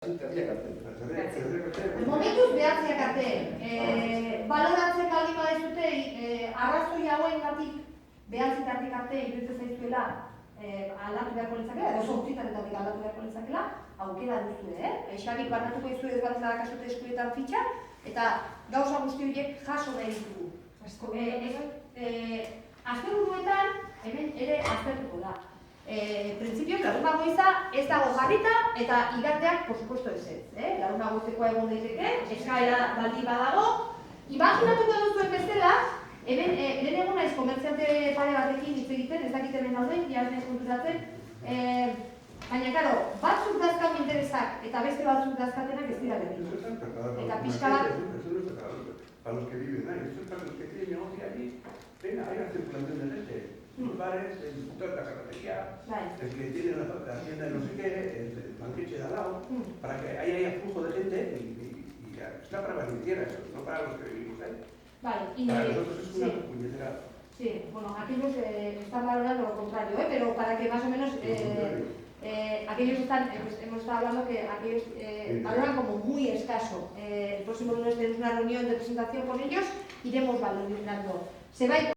Momentuz behatziak arte, baloratzen baldin badezute, arrazoi hauengatik behatzietatik arte iruditzen zaizuela aldatu beharko litzakela, edo zortzietatik aldatu beharko litzakela, aukera duzue, Xabik banatuko dizue ez batzen dakasute eskuetan fitxa, eta gauza guzti horiek jaso nahi ditugu. Asteburuetan, hemen ere aztertuko da. Printzipioz, laruna goiza ez dago jarrita eta igandeak, por supuesto, ez ez. Laruna goizekoa egon daiteke, eskaera baldin badago. Imaginatuko duzuen bezala, hemen lehen egun naiz komertziante pare batekin hitz egiten, ez dakit hemen dauden, jarnez konturatzen. Baina, claro, batzuk dazkan interesak eta beste batzuk dazkatenak ez dira berdin. Eta pixka bat... Para los que viven ahí, eso es para los que tienen negocio allí, venga, hay una circulación de gente. Los bares, el sector de la carretería, el que tiene la tienda de no sé qué, el banquete de al lado, para que haya flujo de gente y está para beneficiar eso, no para los que vivimos ahí. Vale, y para nosotros es una puñetera. Sí, bueno, aquellos están valorando lo contrario, pero para que más o menos aquellos están, hemos estado hablando que aquellos valoran como muy escaso. El próximo lunes tenemos una reunión de presentación con ellos, iremos valorando. Se va a ir